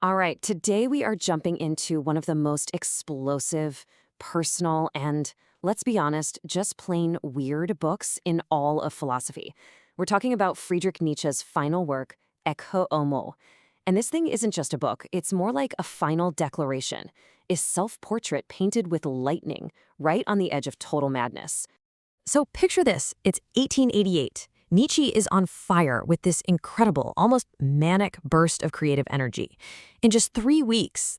All right, today we are jumping into one of the most explosive, personal, and, let's be honest, just plain weird books in all of philosophy. We're talking about Friedrich Nietzsche's final work, Ecce Homo. And this thing isn't just a book, it's more like a final declaration, a self-portrait painted with lightning, right on the edge of total madness. So picture this, it's 1888. Nietzsche is on fire with this incredible, almost manic burst of creative energy. In just 3 weeks,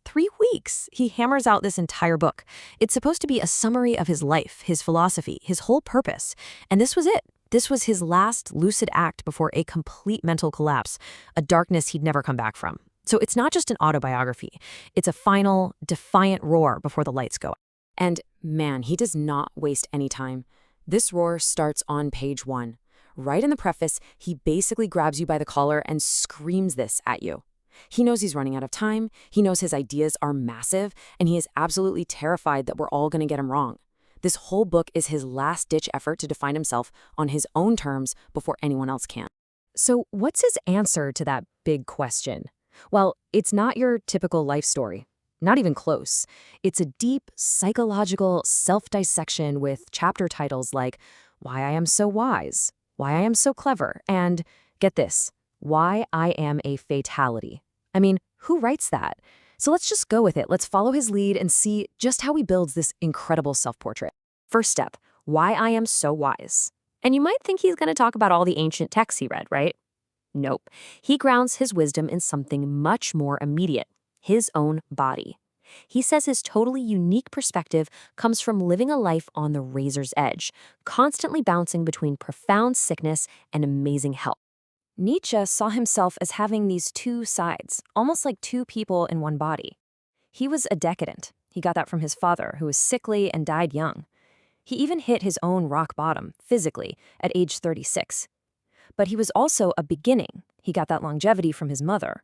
he hammers out this entire book. It's supposed to be a summary of his life, his philosophy, his whole purpose. And this was it. This was his last lucid act before a complete mental collapse, a darkness he'd never come back from. So it's not just an autobiography. It's a final, defiant roar before the lights go out. And man, he does not waste any time. This roar starts on page 1. Right in the preface, he basically grabs you by the collar and screams this at you. He knows he's running out of time, he knows his ideas are massive, and he is absolutely terrified that we're all going to get him wrong. This whole book is his last-ditch effort to define himself on his own terms before anyone else can. So what's his answer to that big question? Well, it's not your typical life story. Not even close. It's a deep, psychological self-dissection with chapter titles like Why I Am So Wise, Why I Am So Clever, and, get this, Why I Am a Fatality. I mean, who writes that? So let's just go with it. Let's follow his lead and see just how he builds this incredible self-portrait. First step, Why I Am So Wise. And you might think he's going to talk about all the ancient texts he read, right? Nope. He grounds his wisdom in something much more immediate. His own body. He says his totally unique perspective comes from living a life on the razor's edge, constantly bouncing between profound sickness and amazing health. Nietzsche saw himself as having these two sides, almost like two people in one body. He was a decadent. He got that from his father, who was sickly and died young. He even hit his own rock bottom, physically, at age 36. But he was also a beginning. He got that longevity from his mother.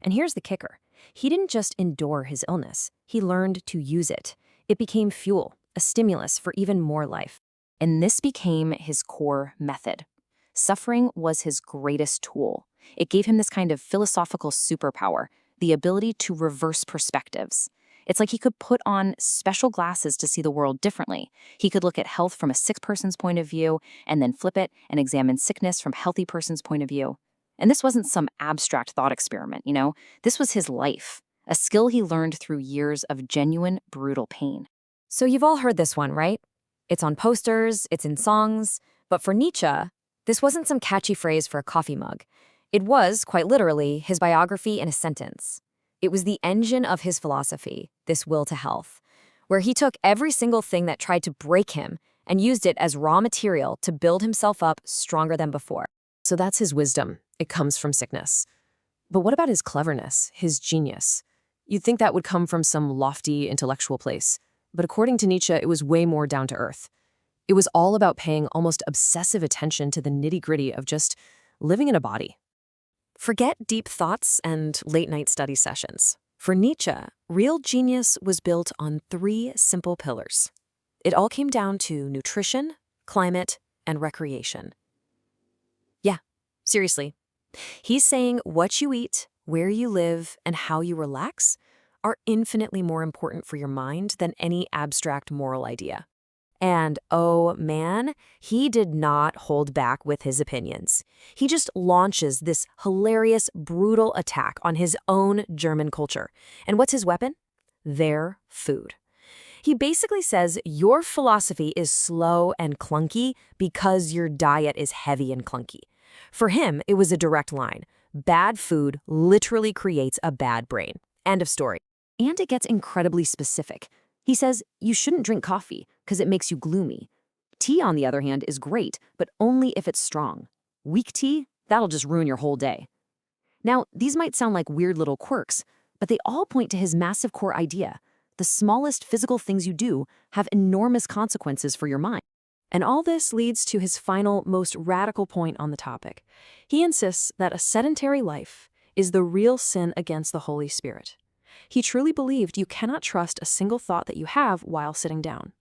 And here's the kicker. He didn't just endure his illness. He learned to use it. It became fuel, a stimulus for even more life. And this became his core method. Suffering was his greatest tool. It gave him this kind of philosophical superpower, the ability to reverse perspectives. It's like he could put on special glasses to see the world differently. He could look at health from a sick person's point of view and then flip it and examine sickness from a healthy person's point of view. And this wasn't some abstract thought experiment, This was his life, a skill he learned through years of genuine, brutal pain. So you've all heard this one, right? It's on posters, it's in songs. But for Nietzsche, this wasn't some catchy phrase for a coffee mug. It was, quite literally, his biography in a sentence. It was the engine of his philosophy, this will to health, where he took every single thing that tried to break him and used it as raw material to build himself up stronger than before. So that's his wisdom. It comes from sickness. But what about his cleverness, his genius? You'd think that would come from some lofty intellectual place. But according to Nietzsche, it was way more down to earth. It was all about paying almost obsessive attention to the nitty-gritty of just living in a body. Forget deep thoughts and late-night study sessions. For Nietzsche, real genius was built on 3 simple pillars. It all came down to nutrition, climate, and recreation. Yeah, seriously. He's saying what you eat, where you live, and how you relax are infinitely more important for your mind than any abstract moral idea. And oh man, he did not hold back with his opinions. He just launches this hilarious, brutal attack on his own German culture. And what's his weapon? Their food. He basically says your philosophy is slow and clunky because your diet is heavy and clunky. For him, it was a direct line. Bad food literally creates a bad brain. End of story. And it gets incredibly specific. He says you shouldn't drink coffee because it makes you gloomy. Tea, on the other hand, is great, but only if it's strong. Weak tea, that'll just ruin your whole day. Now, these might sound like weird little quirks, but they all point to his massive core idea. The smallest physical things you do have enormous consequences for your mind. And all this leads to his final, most radical point on the topic. He insists that a sedentary life is the real sin against the Holy Spirit. He truly believed you cannot trust a single thought that you have while sitting down.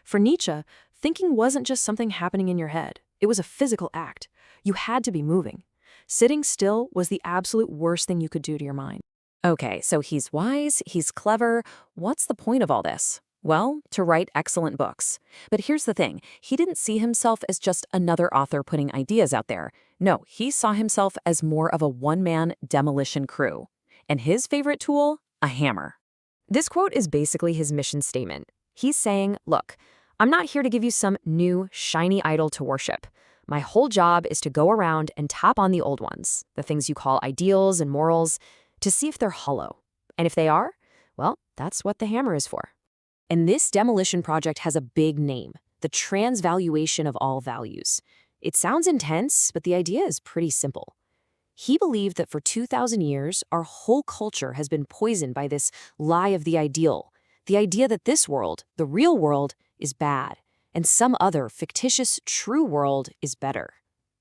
For Nietzsche, thinking wasn't just something happening in your head. It was a physical act. You had to be moving. Sitting still was the absolute worst thing you could do to your mind. Okay, so he's wise, he's clever. What's the point of all this? Well, to write excellent books. But here's the thing, he didn't see himself as just another author putting ideas out there. No, he saw himself as more of a one-man demolition crew. And his favorite tool? A hammer. This quote is basically his mission statement. He's saying, look, I'm not here to give you some new, shiny idol to worship. My whole job is to go around and tap on the old ones, the things you call ideals and morals, to see if they're hollow. And if they are, well, that's what the hammer is for. And this demolition project has a big name, the transvaluation of all values. It sounds intense, but the idea is pretty simple. He believed that for 2,000 years, our whole culture has been poisoned by this lie of the ideal, the idea that this world, the real world, is bad, and some other fictitious true world is better.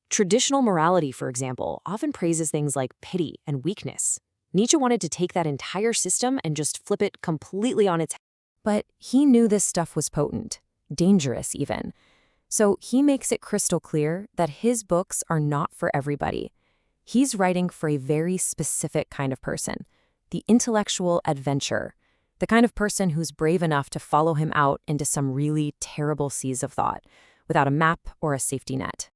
Traditional morality, for example, often praises things like pity and weakness. Nietzsche wanted to take that entire system and just flip it completely on its head. But he knew this stuff was potent, dangerous even. So he makes it crystal clear that his books are not for everybody. He's writing for a very specific kind of person, the intellectual adventurer, the kind of person who's brave enough to follow him out into some really terrible seas of thought, without a map or a safety net.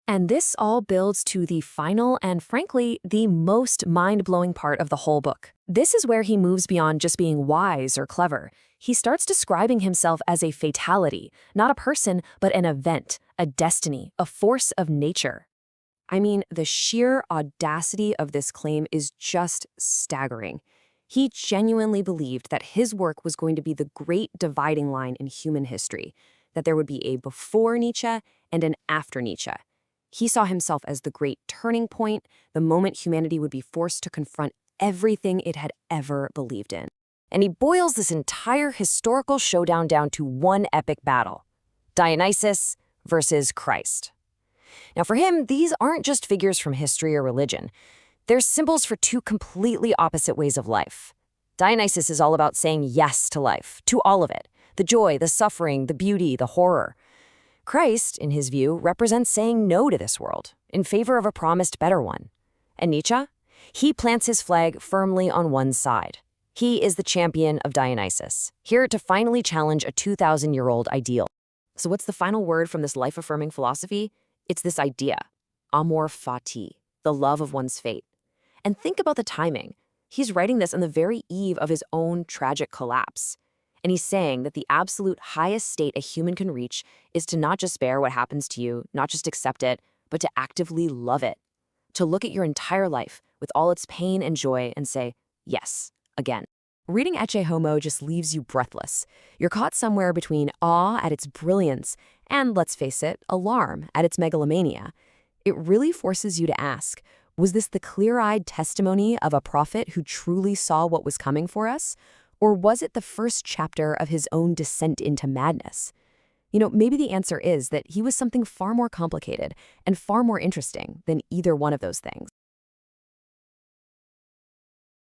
And this all builds to the final and, frankly, the most mind-blowing part of the whole book. This is where he moves beyond just being wise or clever. He starts describing himself as a fatality, not a person, but an event, a destiny, a force of nature. I mean, the sheer audacity of this claim is just staggering. He genuinely believed that his work was going to be the great dividing line in human history, that there would be a before Nietzsche and an after Nietzsche. He saw himself as the great turning point, the moment humanity would be forced to confront everything it had ever believed in. And he boils this entire historical showdown down to one epic battle: Dionysus versus Christ. Now, for him, these aren't just figures from history or religion. They're symbols for two completely opposite ways of life. Dionysus is all about saying yes to life, to all of it: the joy, the suffering, the beauty, the horror. Christ, in his view, represents saying no to this world in favor of a promised better one. And Nietzsche? He plants his flag firmly on one side. He is the champion of Dionysus, here to finally challenge a 2,000-year-old ideal. So what's the final word from this life-affirming philosophy? It's this idea: amor fati, the love of one's fate. And think about the timing. He's writing this on the very eve of his own tragic collapse. And he's saying that the absolute highest state a human can reach is to not just bear what happens to you, not just accept it, but to actively love it. To look at your entire life with all its pain and joy and say, yes, again. Reading Ecce Homo just leaves you breathless. You're caught somewhere between awe at its brilliance and, let's face it, alarm at its megalomania. It really forces you to ask, was this the clear-eyed testimony of a prophet who truly saw what was coming for us? Or was it the first chapter of his own descent into madness? You know, maybe the answer is that he was something far more complicated and far more interesting than either one of those things.